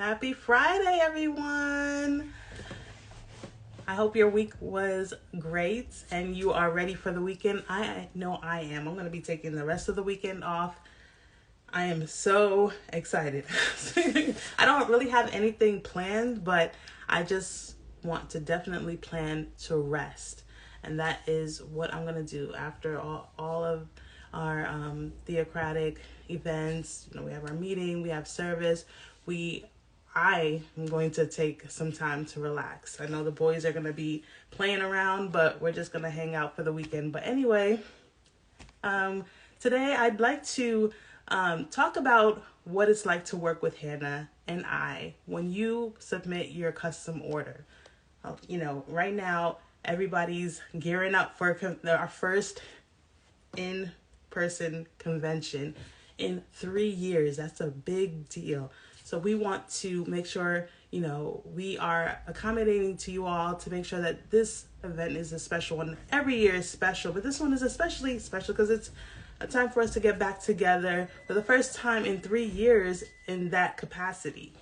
Happy Friday, everyone. I hope your week was great and you are ready for the weekend. I know I am. I'm going to be taking the rest of the weekend off. I am so excited. I don't really have anything planned, but I just want to definitely plan to rest. And that is what I'm going to do after all of our theocratic events. We have our meeting, we have service. I am going to take some time to relax. I know the boys are going to be playing around, but we're just going to hang out for the weekend. But anyway, today I'd like to talk about what it's like to work with Hannah and I when you submit your custom order. Right now, everybody's gearing up for our first in-person convention in 3 years. That's a big deal. So we want to make sure, we are accommodating to you all to make sure that this event is a special one. Every year is special, but this one is especially special because it's a time for us to get back together for the first time in 3 years in that capacity,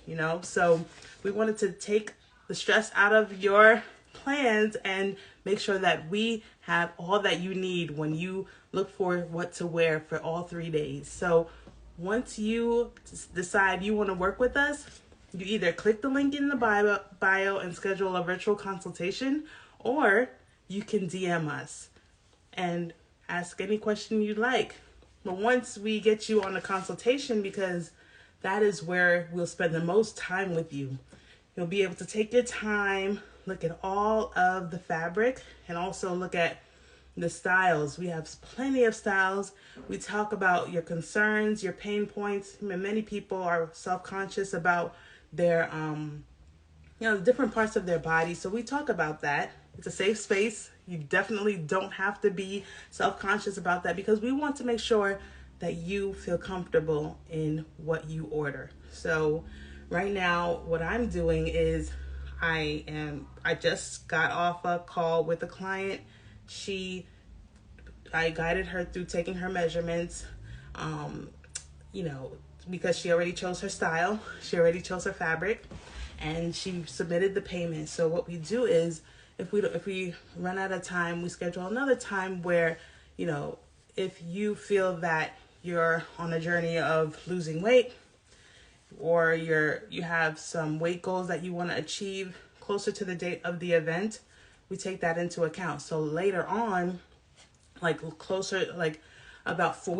So we wanted to take the stress out of your plans and make sure that we have all that you need when you look for what to wear for all 3 days. So once you decide you want to work with us, you either click the link in the bio and schedule a virtual consultation, or you can DM us and ask any question you'd like. But once we get you on a consultation, because that is where we'll spend the most time with you, you'll be able to take your time, look at all of the fabric, and also look at the styles. We have plenty of styles. We talk about your concerns, your pain points. Many people are self-conscious about their, different parts of their body. So we talk about that. It's a safe space. You definitely don't have to be self-conscious about that because we want to make sure that you feel comfortable in what you order. So right now, what I'm doing is I just got off a call with a client. I guided her through taking her measurements, because she already chose her style, she already chose her fabric, and she submitted the payment. So what we do is, if we run out of time, we schedule another time where, if you feel that you're on a journey of losing weight, or you have some weight goals that you want to achieve closer to the date of the event, we take that into account. So later on, we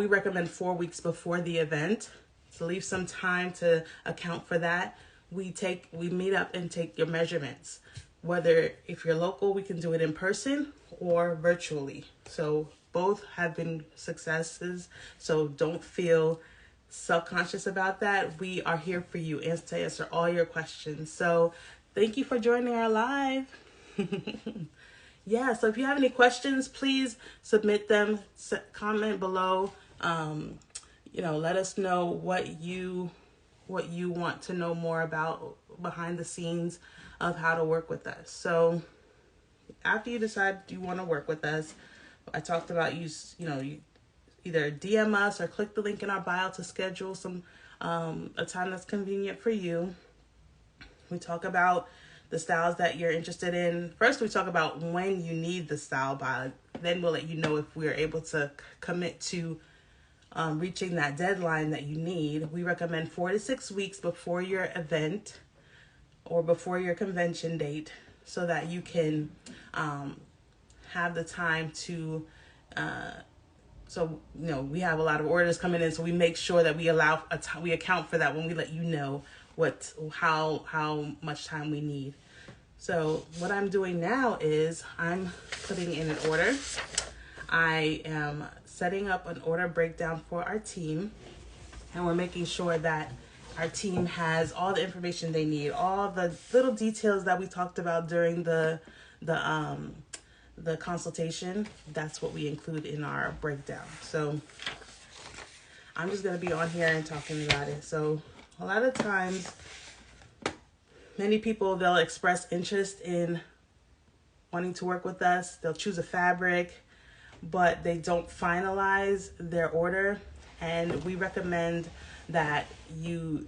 recommend 4 weeks before the event to leave some time to account for that. We meet up and take your measurements. Whether if you're local, we can do it in person or virtually. So both have been successes. So don't feel self-conscious about that. We are here for you and to answer all your questions. So thank you for joining our live. Yeah, so if you have any questions, please submit them, comment below. Let us know what you want to know more about behind the scenes of how to work with us. So after you decide you want to work with us, I talked about you either DM us or click the link in our bio to schedule a time that's convenient for you. We talk about the styles that you're interested in. First, we talk about when you need the style by. Then we'll let you know if we're able to commit to reaching that deadline that you need. We recommend 4 to 6 weeks before your event or before your convention date so that you can have the time to... we have a lot of orders coming in, so we make sure that we we account for that when we let you know how much time we need. So what I'm doing now is I'm putting in an order. I am setting up an order breakdown for our team, and we're making sure that our team has all the information they need, all the little details that we talked about during the consultation. That's what we include in our breakdown. So I'm just going to be on here and talking about it. So a lot of times, many people, they'll express interest in wanting to work with us. They'll choose a fabric, but they don't finalize their order. And we recommend that you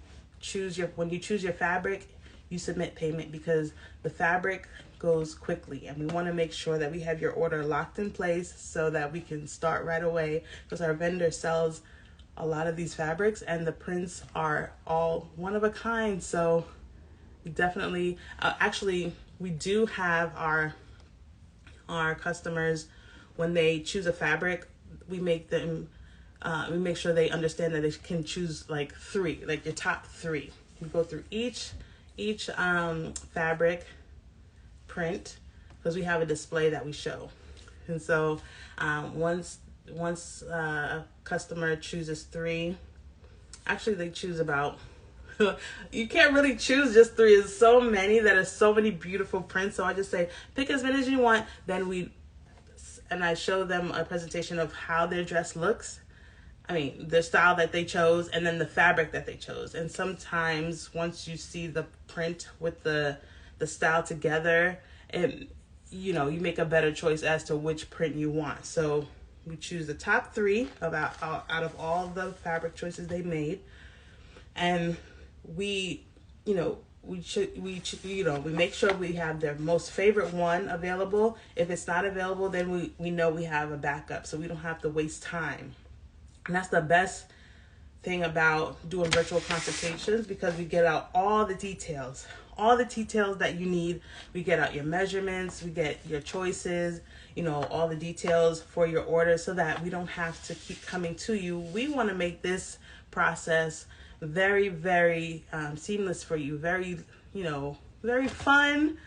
when you choose your fabric, you submit payment, because the fabric goes quickly, and we want to make sure that we have your order locked in place so that we can start right away, because our vendor sells a lot of these fabrics and the prints are all one of a kind. So definitely, actually, we do have our customers, when they choose a fabric, we make sure they understand that they can choose like three, like your top three. We go through each fabric print, because we have a display that we show. And so once a customer chooses three, actually they choose about you can't really choose just three. There's so many, that are so many beautiful prints. So I just say pick as many as you want. Then I show them a presentation of how their dress looks. I mean, the style that they chose, and then the fabric that they chose. And sometimes once you see the print with the style together, and you make a better choice as to which print you want. So we choose the top three out of all the fabric choices they made, and we make sure we have their most favorite one available. If it's not available, then we know we have a backup, so we don't have to waste time. And that's the best thing about doing virtual consultations, because we get out all the details that you need. We get out your measurements, we get your choices, all the details for your order, so that we don't have to keep coming to you. We want to make this process very, very seamless for you. Very, very fun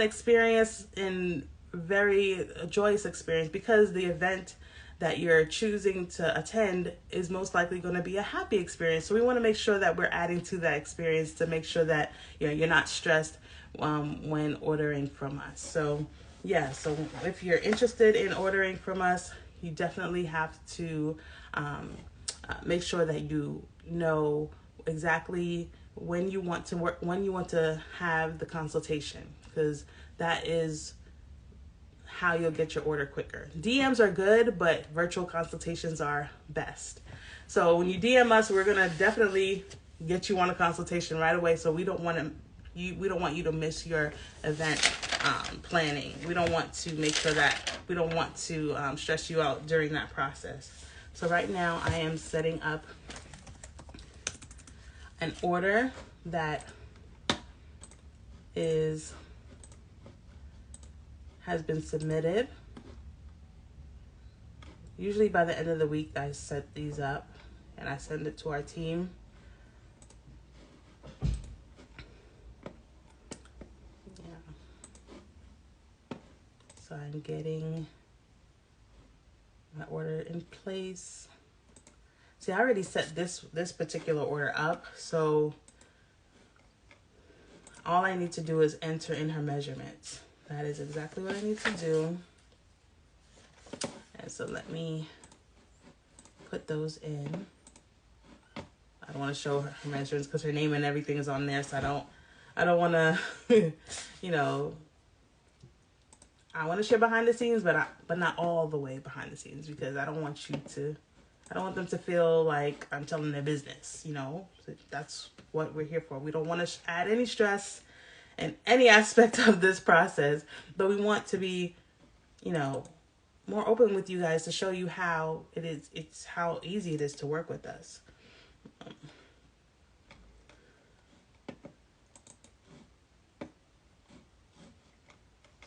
experience, and very joyous experience, because the event that you're choosing to attend is most likely going to be a happy experience. So we want to make sure that we're adding to that experience, to make sure that you're not stressed when ordering from us. So so if you're interested in ordering from us, you definitely have to make sure that you know exactly when you want to have the consultation, because that is how you'll get your order quicker. DMs are good, but virtual consultations are best. So when you DM us, we're gonna definitely get you on a consultation right away. So we don't want you to miss your event planning. We don't want to stress you out during that process. So right now I am setting up an order that has been submitted. Usually by the end of the week, I set these up and I send it to our team. So I'm getting my order in place. See, I already set this particular order up, so all I need to do is enter in her measurements. That is exactly what I need to do. And so let me put those in. I don't want to show her measurements because her name and everything is on there, so I don't want to, I want to share behind the scenes, but not all the way behind the scenes, because I don't want them to feel like I'm telling their business, So that's what we're here for. We don't want to add any stress in any aspect of this process, but we want to be, more open with you guys to show you how how easy it is to work with us.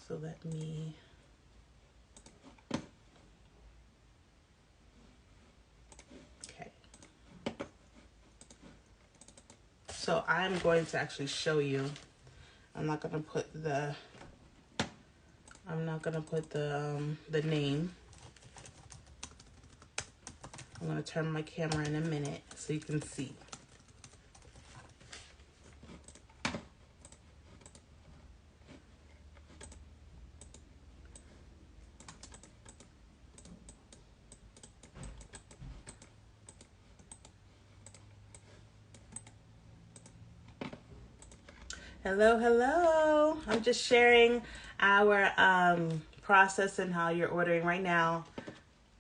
So let me So I'm going to actually show you. I'm not going to put the name. I'm going to turn my camera in a minute so you can see. Hello. I'm just sharing our process and how you're ordering right now.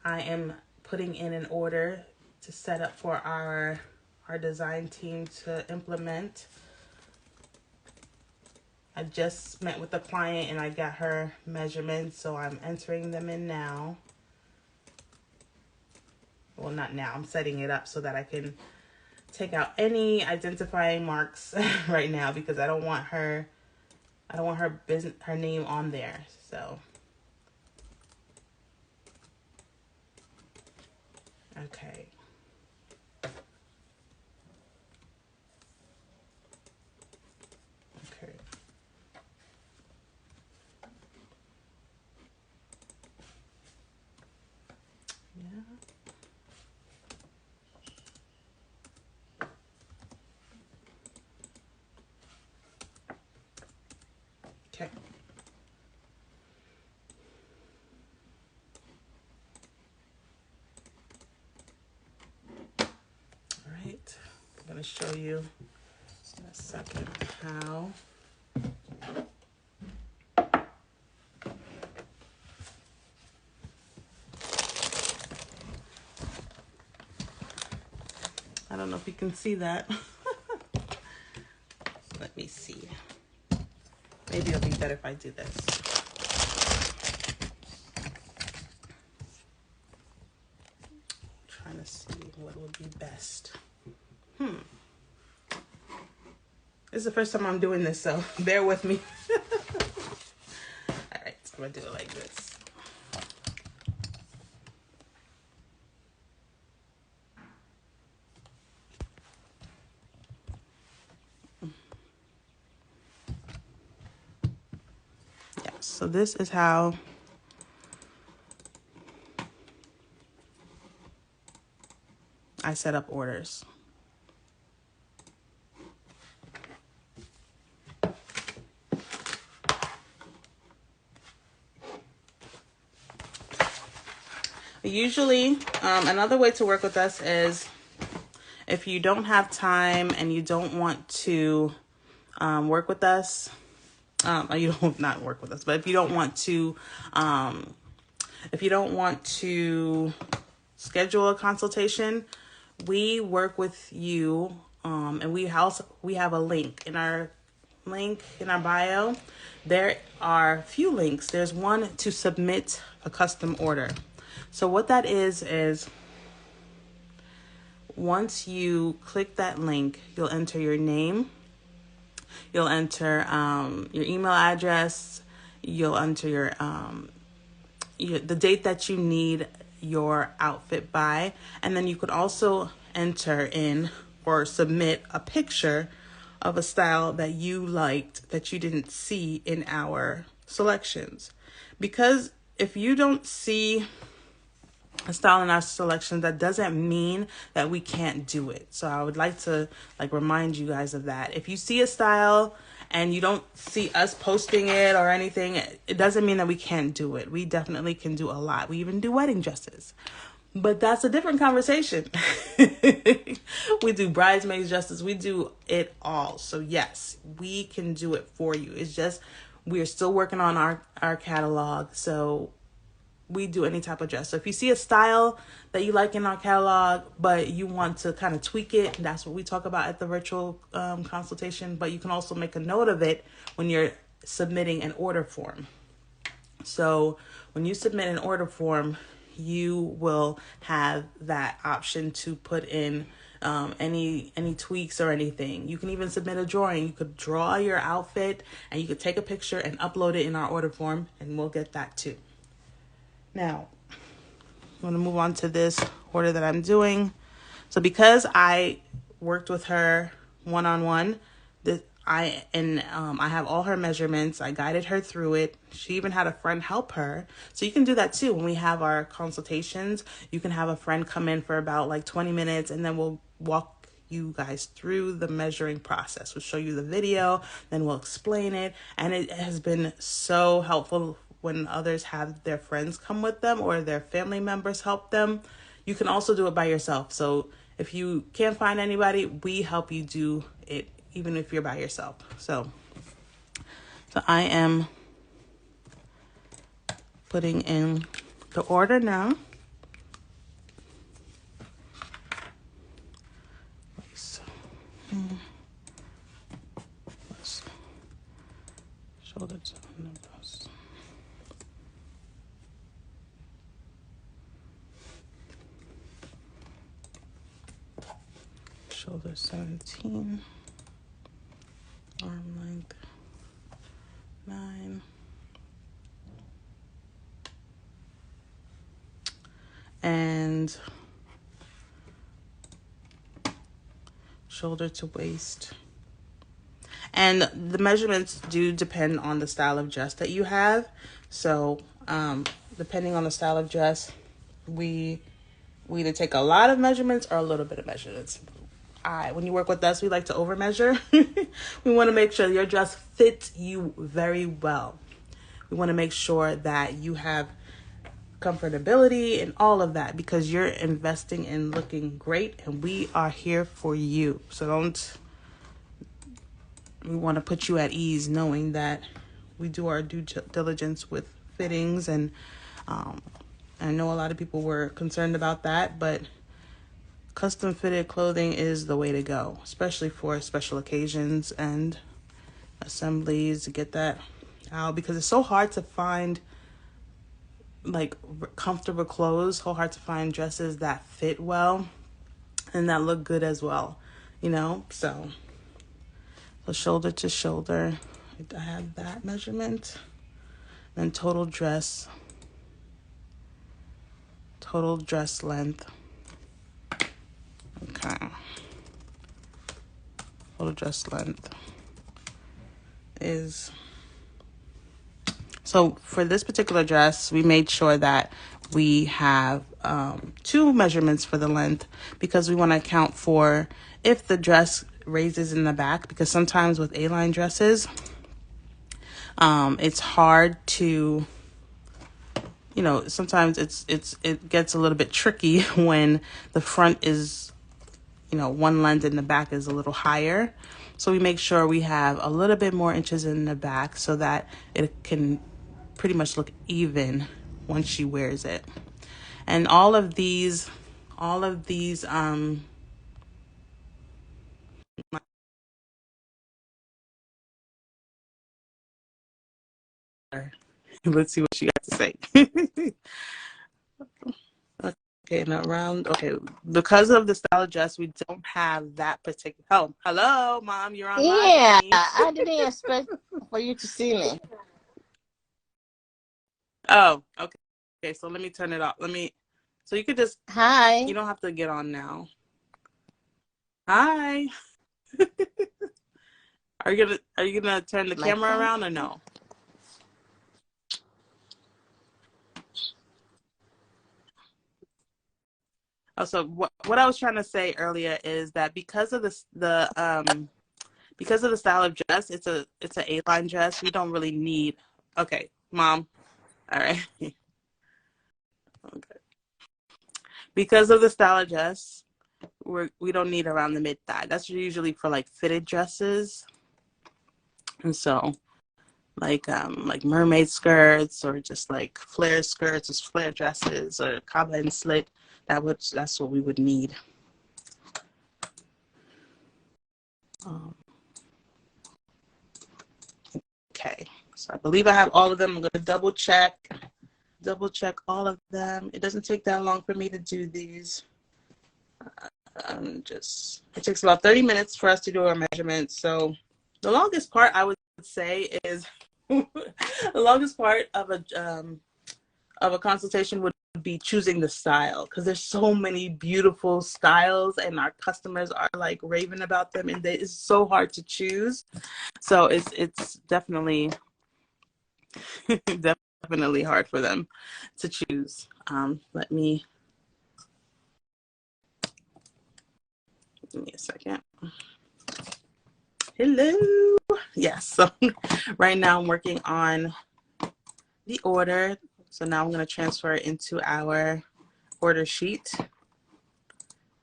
I am putting in an order to set up for our our design team to implement. I just met with the client and I got her measurements, so I'm entering them in now. Well, not now, I'm setting it up so that I can take out any identifying marks right now, because I don't want her her name on there. So okay. Okay. Yeah. Okay. All right. I'm going to show you in a second how. I don't know if you can see that. Let me see. Maybe it'll be better if I do this. Trying to see what would be best. This is the first time I'm doing this, so bear with me. All right, so I'm gonna do it like this. Yeah, so this is how I set up orders. Usually, another way to work with us is if you don't have time and you don't want to work with us, you don't not work with us, but if you don't want to schedule a consultation, we work with you, and we have a link in our bio. There are a few links. There's one to submit a custom order. So what that is once you click that link, you'll enter your name, you'll enter your email address, you'll enter the date that you need your outfit by, and then you could also enter in or submit a picture of a style that you liked that you didn't see in our selections. Because if you don't see a style in our selections, that doesn't mean that we can't do it. So I would like to remind you guys of that. If you see a style and you don't see us posting it or anything, it doesn't mean that we can't do it. We definitely can do a lot. We even do wedding dresses. But that's a different conversation. We do bridesmaids dresses. We do it all. So yes, we can do it for you. It's just we are still working on our catalog. So we do any type of dress. So if you see a style that you like in our catalog, but you want to kind of tweak it, that's what we talk about at the virtual consultation. But you can also make a note of it when you're submitting an order form. So when you submit an order form, you will have that option to put in any tweaks or anything. You can even submit a drawing. You could draw your outfit and you could take a picture and upload it in our order form, and we'll get that too. Now, I'm going to move on to this order that I'm doing. So because I worked with her one-on-one, I have all her measurements. I guided her through it. She even had a friend help her. So you can do that too. When we have our consultations, you can have a friend come in for about 20 minutes, and then we'll walk you guys through the measuring process. We'll show you the video, then we'll explain it. And it has been so helpful when others have their friends come with them or their family members help them. You can also do it by yourself. So if you can't find anybody, we help you do it, even if you're by yourself. So I am putting in the order now. Shoulder to the bust. Shoulder 17. Arm length 9. And shoulder to waist. And the measurements do depend on the style of dress that you have. So depending on the style of dress, we either take a lot of measurements or a little bit of measurements. When you work with us, we like to over measure. We want to make sure your dress fits you very well. We want to make sure that you have comfortability and all of that, because you're investing in looking great and we are here for you. So we want to put you at ease knowing that we do our due diligence with fittings. And I know a lot of people were concerned about that, but custom fitted clothing is the way to go, especially for special occasions and assemblies, to get that out, because it's so hard to find like comfortable clothes, so hard to find dresses that fit well and that look good as well, you know. So shoulder to shoulder, I have that measurement. Then total dress length. Okay, total dress length is, so for this particular dress, we made sure that we have 2 measurements for the length, because we want to account for if the dress raises in the back, because sometimes with A-line dresses, it's hard to, you know, sometimes it gets a little bit tricky when the front is, you know, one length and the back is a little higher. So we make sure we have a little bit more inches in the back so that it can pretty much look even once she wears it. And all of these let's see what she got to say. Okay, and around, okay, because of the style of dress, we don't have that particular. Oh, hello, Mom, you're on live Yeah, with me. I didn't expect for you to see me. Oh, okay. Okay, so let me turn it off. So you could just, you Hi. don't have to get on now. Hi. Are you gonna turn the My camera phone. around or no? Oh, so what I was trying to say earlier is that because of because of the style of dress, it's a A-line dress. We don't really need. Okay, Mom. All right. Okay. Because of the style of dress, we don't need around the mid thigh. That's usually for like fitted dresses, and so like mermaid skirts or just like flare skirts or flare dresses or cover and slit. That's what we would need. Um, okay, so I believe I have all of them. I'm gonna double check all of them. It doesn't take that long for me to do these. It takes about 30 minutes for us to do our measurements. So the longest part I would say is the longest part of a consultation would be choosing the style, because there's so many beautiful styles and our customers are like raving about them, and it's so hard to choose. So it's definitely definitely hard for them to choose. Give me a second. Hello. Yes. So right now I'm working on the order. So now I'm going to transfer it into our order sheet.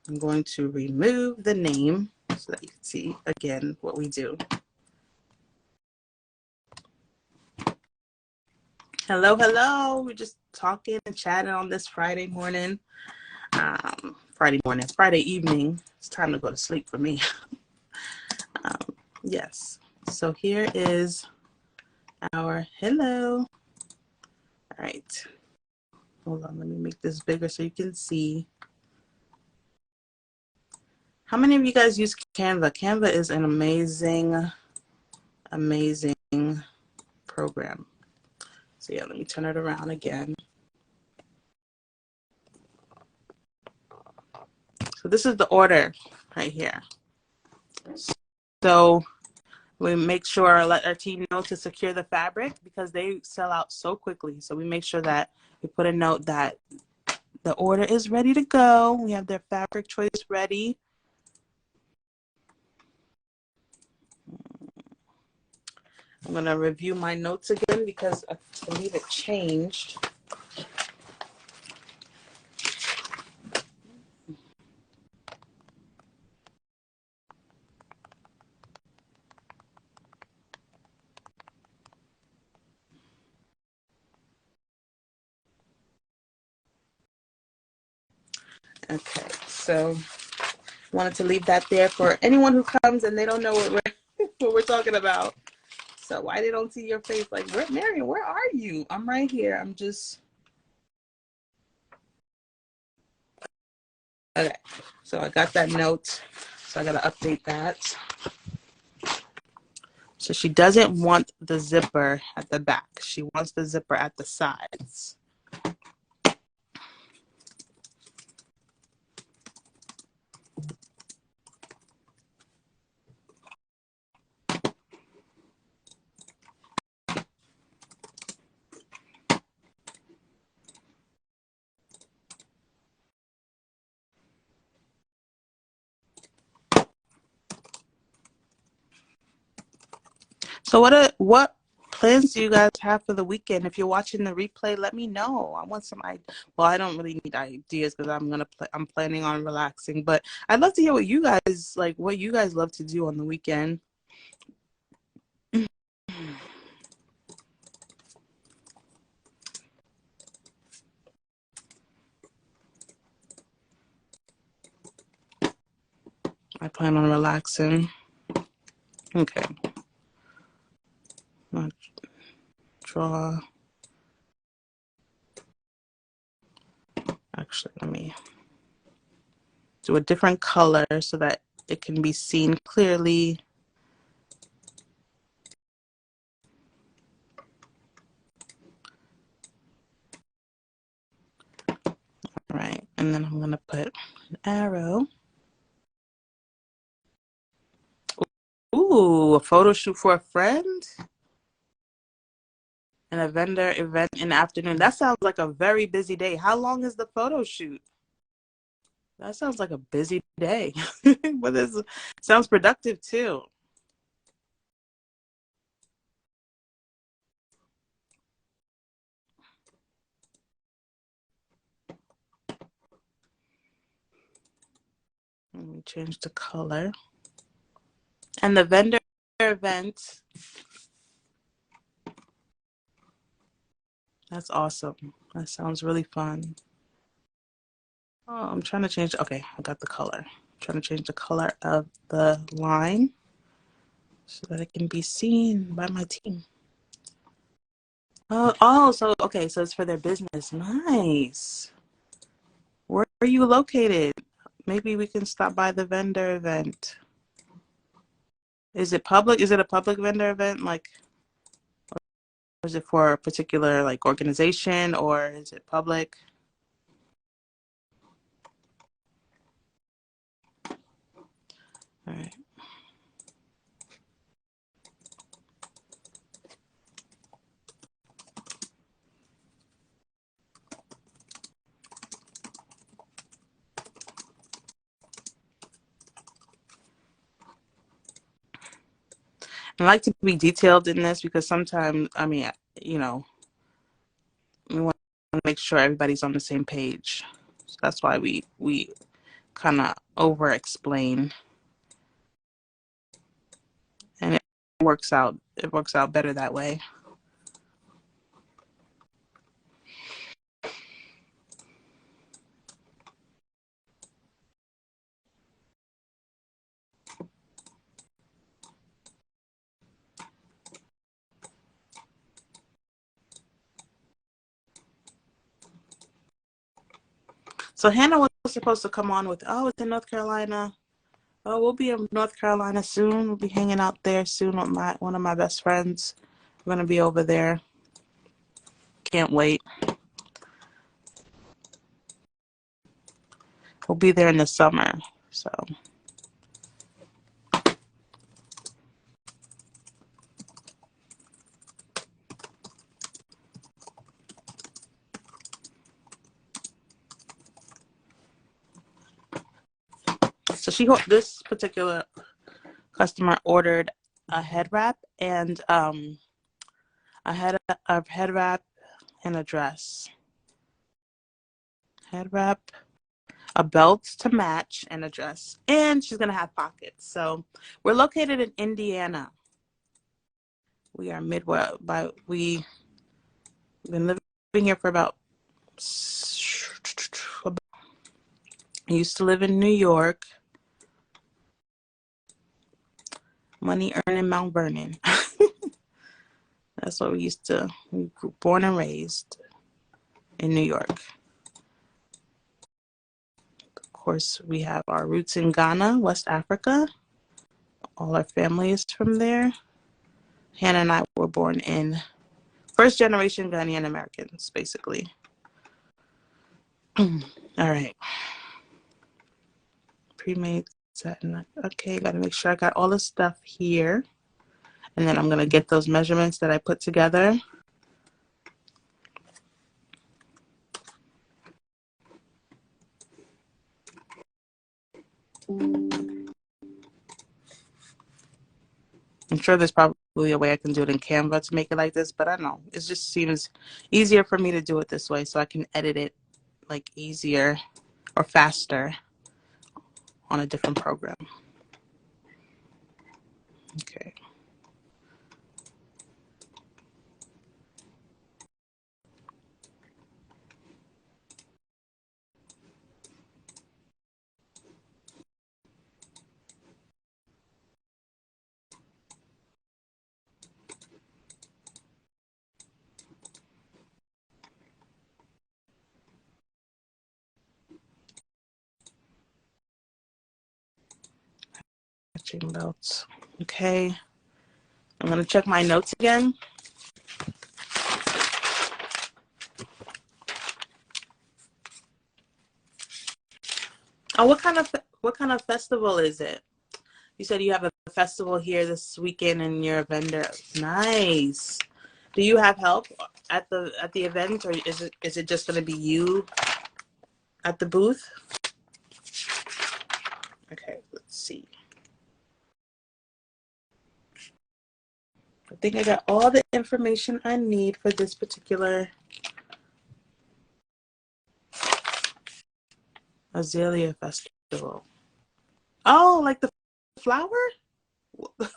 I'm going to remove the name so that you can see again what we do. Hello, hello. We're just talking and chatting on this Friday morning. Friday evening. It's time to go to sleep for me. Yes. So here is our hello. All right. Hold on, let me make this bigger so you can see. How many of you guys use Canva? Canva is an amazing, amazing program. So yeah, let me turn it around again. So this is the order right here. So we make sure, let our team know to secure the fabric because they sell out so quickly. So we make sure that we put a note that the order is ready to go. We have their fabric choice ready. I'm going to review my notes again because I believe it changed. Okay, so wanted to leave that there for anyone who comes and they don't know what we're talking about. So why they don't see your face? Like, Marion, where are you? I'm right here. I'm just okay. So I got that note. So I gotta update that. So she doesn't want the zipper at the back. She wants the zipper at the sides. So what plans do you guys have for the weekend? If you're watching the replay, let me know. I want some well, I don't really need ideas because I'm planning on relaxing, but I'd love to hear what you guys love to do on the weekend. I plan on relaxing. Okay. Draw. Actually, let me do a different color so that it can be seen clearly. All right, and then I'm gonna put an arrow. Ooh, a photo shoot for a friend and a vendor event in the afternoon. That sounds like a very busy day. How long is the photo shoot? That sounds like a busy day, but it sounds productive too. Let me change the color. And the vendor event. That's awesome. That sounds really fun. Oh, I'm trying to change. Okay, I got the color. I'm trying to change the color of the line so that it can be seen by my team. So okay, so it's for their business. Nice. Where are you located? Maybe we can stop by the vendor event. Is it public? Is it a public vendor event? Like, or is it for a particular like organization or is it public? All right. I like to be detailed in this because sometimes, I mean, you know, we want to make sure everybody's on the same page. So that's why we kind of over explain, and it works out. It works out better that way. So Hannah was supposed to come on with, oh, it's in North Carolina. Oh, we'll be in North Carolina soon. We'll be hanging out there soon with one of my best friends. We're gonna be over there. Can't wait. We'll be there in the summer. So this particular customer ordered a head wrap and a head wrap and a dress. Head wrap, a belt to match, and a dress. And she's gonna have pockets. So we're located in Indiana. We are Midwest. We've been living here for about. I used to live in New York. Money earned in Mount Vernon. That's what we were born and raised in New York. Of course, we have our roots in Ghana, West Africa. All our family is from there. Hannah and I were born in first generation Ghanaian Americans, basically. All right. Pre-made satin. Okay, gotta make sure I got all the stuff here. And then I'm gonna get those measurements that I put together. I'm sure there's probably a way I can do it in Canva to make it like this, but I don't know. It just seems easier for me to do it this way so I can edit it like easier or faster on a different program. Okay. Matching belts. Okay. I'm gonna check my notes again. Oh, what kind of festival is it? You said you have a festival here this weekend and you're a vendor. Nice. Do you have help at the event, or is it just gonna be you at the booth? Okay, let's see. I think I got all the information I need for this particular Azalea Festival. Oh, like the flower? Oh,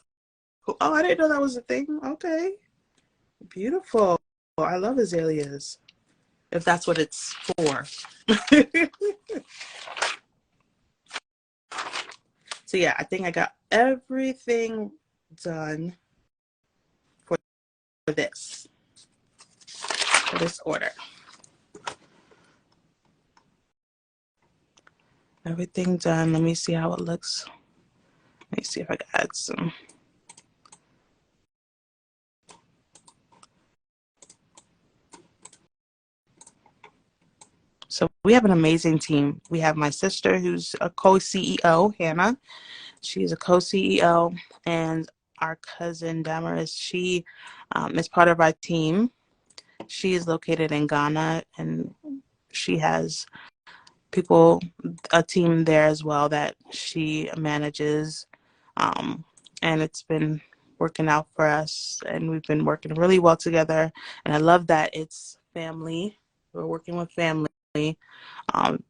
I didn't know that was a thing. Okay. Beautiful. I love azaleas, if that's what it's for. So yeah, I think I got everything done for this order. Everything done. Let me see how it looks. Let me see if I can add some. So we have an amazing team. We have my sister, who's a co-CEO, Hannah. She's a co-CEO, and our cousin Damaris. She is part of our team. She is located in Ghana, and she has a team there as well that she manages. And it's been working out for us, and we've been working really well together. And I love that it's family. We're working with family,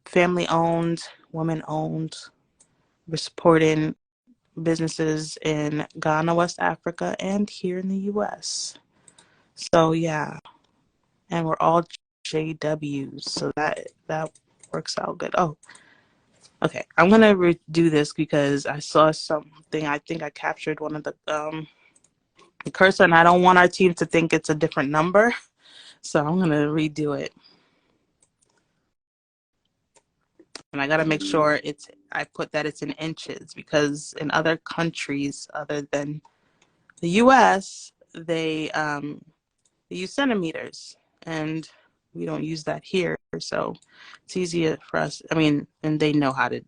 family owned, woman owned. We're supporting businesses in Ghana, West Africa, and here in the U.S. So yeah, and we're all JWs, so that works out good. Oh, okay. I'm gonna redo this because I saw something. I think I captured one of the cursor, and I don't want our team to think it's a different number, so I'm gonna redo it. And I got to make sure I put that it's in inches, because in other countries other than the US, they use centimeters, and we don't use that here. So it's easier for us. I mean, and they know how to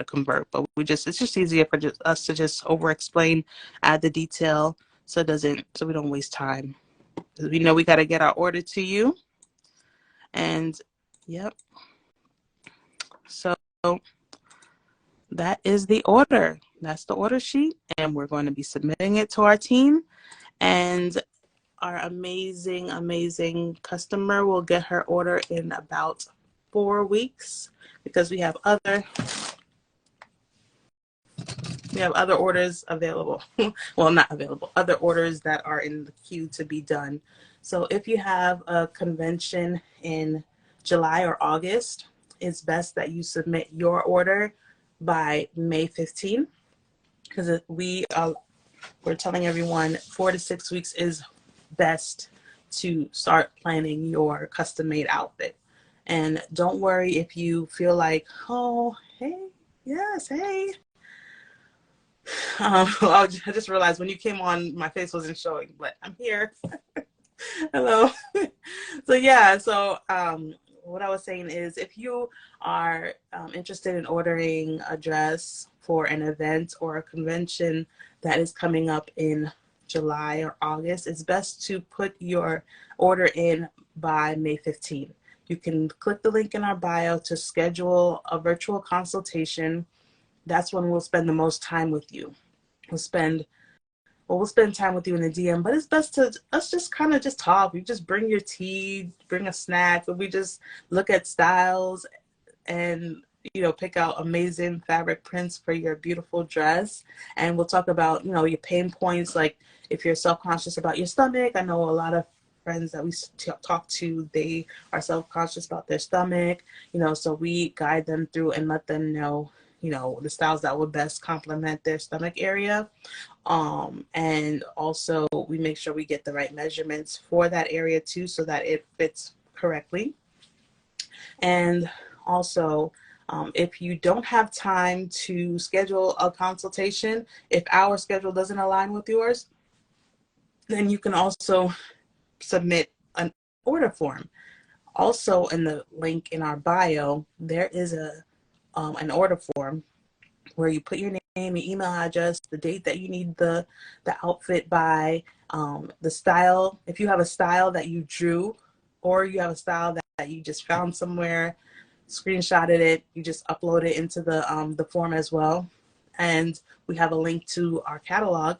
convert, but it's just easier for us to just over explain, add the detail, so we don't waste time. Because we know we got to get our order to you. And yep. So that is the order. That's the order sheet, and we're going to be submitting it to our team. And our amazing, amazing customer will get her order in about 4 weeks, because we have other orders available. Well, not available, other orders that are in the queue to be done. So if you have a convention in July or August, it's best that you submit your order by May 15th, because we're telling everyone 4 to 6 weeks is best to start planning your custom made outfit. And don't worry if you feel like, oh, hey, yes, hey. I just realized when you came on, my face wasn't showing, but I'm here. Hello. So what I was saying is, if you are interested in ordering a dress for an event or a convention that is coming up in July or August, it's best to put your order in by May 15th. You can click the link in our bio to schedule a virtual consultation. That's when we'll spend the most time with you. We'll spend time with you in the DM, but it's best to us just kind of just talk. You just bring your tea, bring a snack, and we just look at styles and, pick out amazing fabric prints for your beautiful dress. And we'll talk about, your pain points, like if you're self-conscious about your stomach. I know a lot of friends that we talk to, they are self-conscious about their stomach, so we guide them through and let them know, the styles that would best complement their stomach area. And also we make sure we get the right measurements for that area too, so that it fits correctly. And also, if you don't have time to schedule a consultation, if our schedule doesn't align with yours, then you can also submit an order form. Also, in the link in our bio, there is an order form where you put your name, your email address, the date that you need the outfit by, the style. If you have a style that you drew, or you have a style that you just found somewhere, screenshotted it, you just upload it into the form as well. And we have a link to our catalog.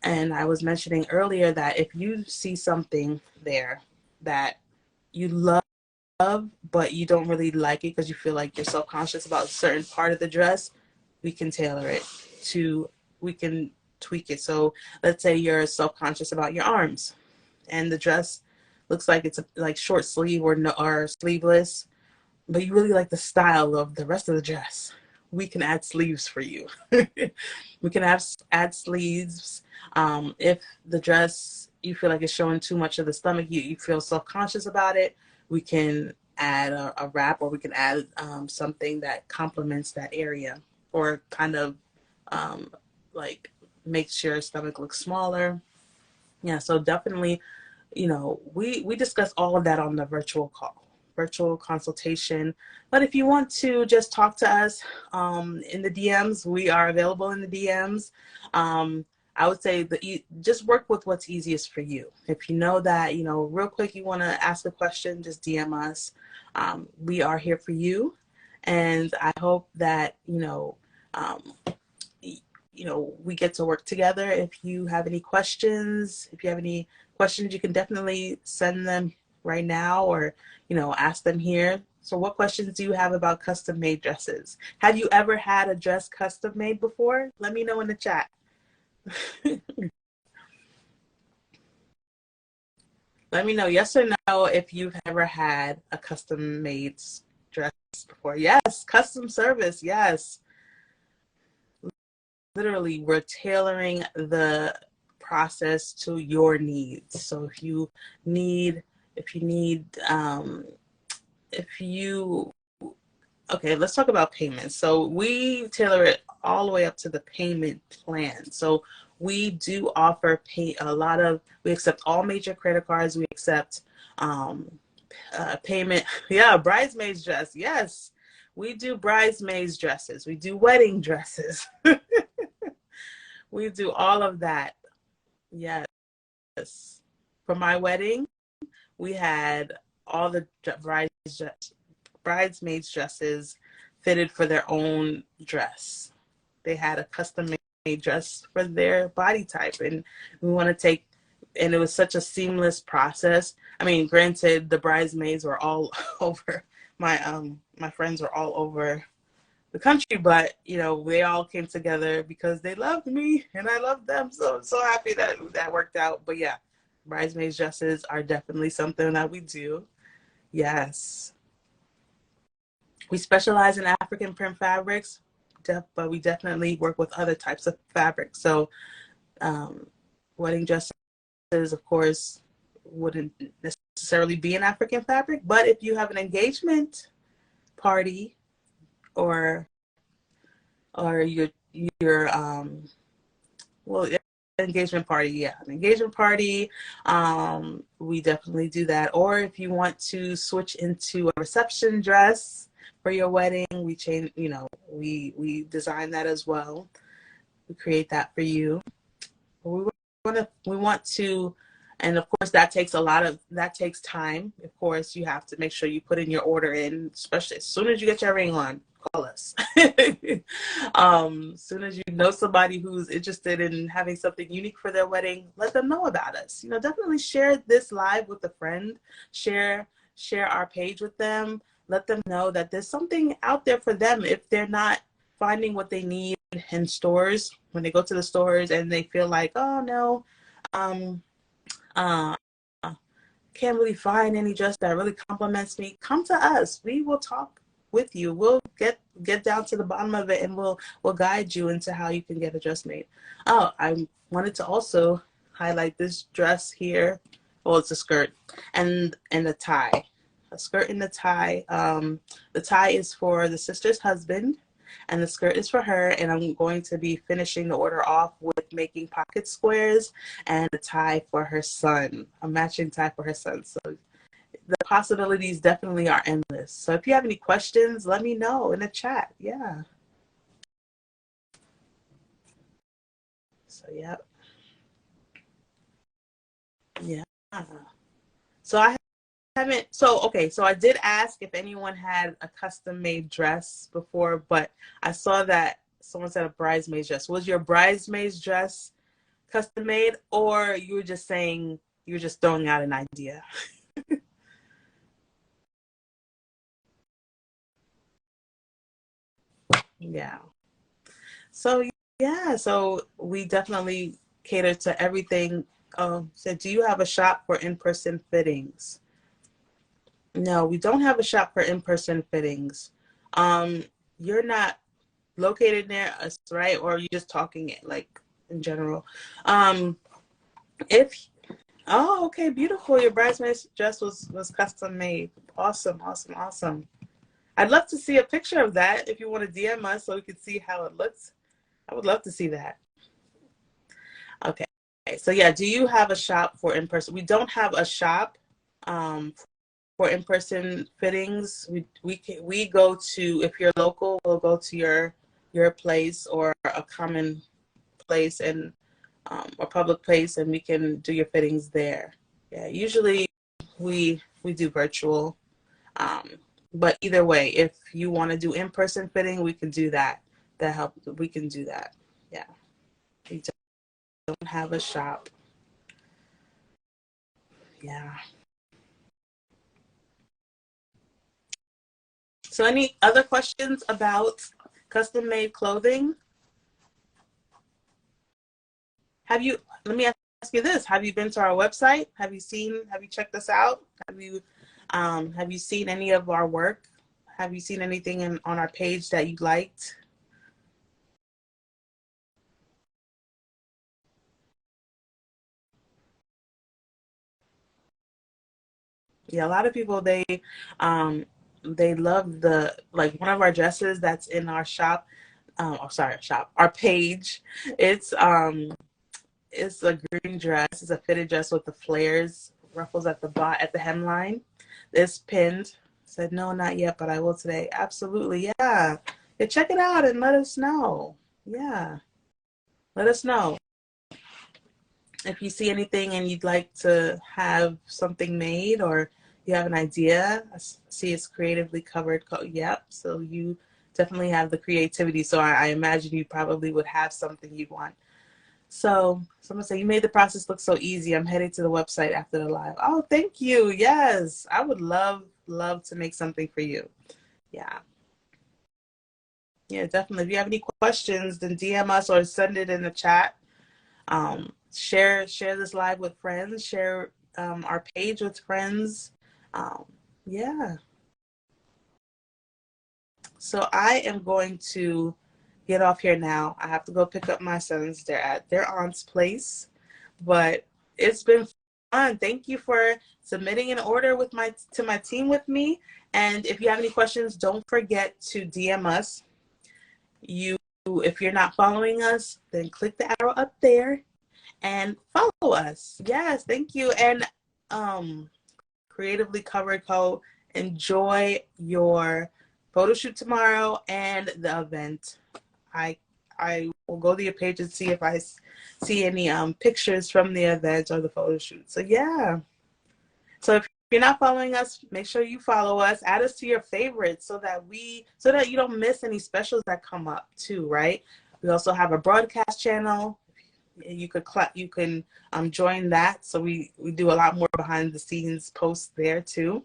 And I was mentioning earlier that if you see something there that you love, but you don't really like it because you feel like you're self-conscious about a certain part of the dress, we can tailor it we can tweak it. So let's say you're self-conscious about your arms and the dress looks like it's like short sleeve or sleeveless, but you really like the style of the rest of the dress. We can add sleeves for you. We can add sleeves. If the dress, you feel like it's showing too much of the stomach, you feel self-conscious about it, we can add a wrap, or we can add something that complements that area, or kind of like makes your stomach look smaller. Yeah, so definitely, we discuss all of that on the virtual consultation. But if you want to just talk to us in the DMs, we are available in the DMs. I would say just work with what's easiest for you. If you know that, real quick, you want to ask a question, just DM us. We are here for you. And I hope that, we get to work together. If you have any questions, you can definitely send them right now, or, ask them here. So what questions do you have about custom made dresses? Have you ever had a dress custom made before? Let me know in the chat. Let me know, yes or no, if you've ever had a custom made dress before. Yes, custom service, yes. Literally, we're tailoring the process to your needs. So if you Okay, let's talk about payments. So we tailor it all the way up to the payment plan. So we do offer we accept all major credit cards. We accept um, payment. Yeah, bridesmaids dress. Yes, we do bridesmaids dresses. We do wedding dresses. We do all of that. Yes. For my wedding, we had all the bridesmaids dresses fitted for their own dress. They had a custom made dress for their body type, and we want to take and it was such a seamless process. I mean, granted, the bridesmaids were all over my friends were all over the country, but they all came together because they loved me and I loved them. So I'm so happy that that worked out. But yeah, bridesmaids dresses are definitely something that we do. Yes. We specialize in African print fabrics, but we definitely work with other types of fabrics. So um, wedding dresses, of course, wouldn't necessarily be an African fabric, but if you have an engagement party or your well, engagement party, yeah, an engagement party, we definitely do that. Or if you want to switch into a reception dress for your wedding, we change, we design that as well. We create that for you. We want to, and of course that takes time. Of course, you have to make sure you put in your order in, especially as soon as you get your ring on, call us. As soon as you know somebody who's interested in having something unique for their wedding, let them know about us. Definitely share this live with a friend. Share our page with them. Let them know that there's something out there for them if they're not finding what they need in stores, when they go to the stores and they feel like, oh no, um, uh, can't really find any dress that really compliments me. Come to us. We will talk with you. We'll get down to the bottom of it, and we'll guide you into how you can get a dress made. Oh, I wanted to also highlight this dress here. Well, it's a skirt and a tie. A skirt and a tie. The tie is for the sister's husband, and the skirt is for her. And I'm going to be finishing the order off with making pocket squares and a tie for her son, a matching tie for her son. So the possibilities definitely are endless. So if you have any questions, let me know in the chat. Yeah. So yeah. Yeah. So I haven't, so okay, so I did ask if anyone had a custom made dress before, but I saw that someone said a bridesmaid's dress. Was your bridesmaid's dress custom made, or you were just saying, you were just throwing out an idea? Yeah. So yeah, so we definitely cater to everything. So do you have a shop for in-person fittings? No, we don't have a shop for in-person fittings. Um, you're not located near us, right? Or are you just talking it like in general? Um, if Oh, okay, beautiful. Your bridesmaid's dress was custom made. Awesome, awesome, awesome. I'd love to see a picture of that if you want to DM us so we can see how it looks. I would love to see that. Okay. So yeah, do you have a shop for in-person? We don't have a shop for in-person fittings. We go to, if you're local, we'll go to your place or a common place and a public place, and we can do your fittings there. Yeah, usually we do virtual. Um, but either way, if you want to do in-person fitting, we can do that. We can do that. Yeah. We don't have a shop. Yeah. So any other questions about custom made clothing? Let me ask you this. Have you been to our website? Have you checked us out? Have you seen any of our work? Have you seen anything on our page that you liked? Yeah, a lot of people, um, they love one of our dresses that's in our shop. Our page. It's it's a green dress. It's a fitted dress with the flares, ruffles at the hemline. It's pinned. Said no, not yet, but I will today. Absolutely, yeah. Yeah, check it out and let us know. Yeah, let us know if you see anything and you'd like to have something made, or you have an idea. I see it's creatively covered. Yep. So you definitely have the creativity. So I imagine you probably would have something you'd want. So someone say, you made the process look so easy. I'm headed to the website after the live. Oh, thank you. Yes. I would love to make something for you. Yeah. Yeah, definitely. If you have any questions, then DM us or send it in the chat. Share this live with friends. Share our page with friends. Yeah. So I am going to get off here now. I have to go pick up my sons. They're at their aunt's place, but it's been fun. Thank you for submitting an order to my team with me. And if you have any questions, don't forget to DM us. If you're not following us, then click the arrow up there and follow us. Yes, thank you. And Creatively Covered Co. Enjoy your photo shoot tomorrow and the event. I will go to your page and see if I see any pictures from the event or the photo shoot. So yeah. So if you're not following us, make sure you follow us. Add us to your favorites so that you don't miss any specials that come up too, right? We also have a broadcast channel. You can join that. So we do a lot more behind the scenes posts there too.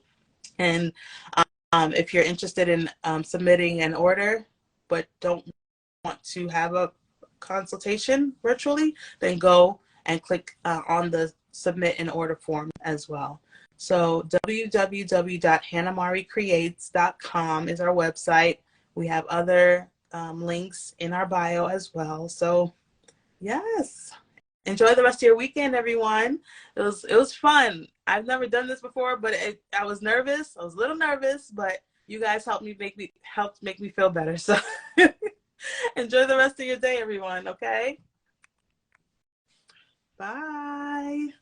And if you're interested in submitting an order but don't want to have a consultation virtually, then go and click on the submit an order form as well. So www.hannahmariecreates.com is our website. We have other links in our bio as well. So yes, enjoy the rest of your weekend, everyone. It was fun. I've never done this before, but I was nervous. I was a little nervous, but you guys helped make me feel better. So enjoy the rest of your day, everyone. Okay. Bye.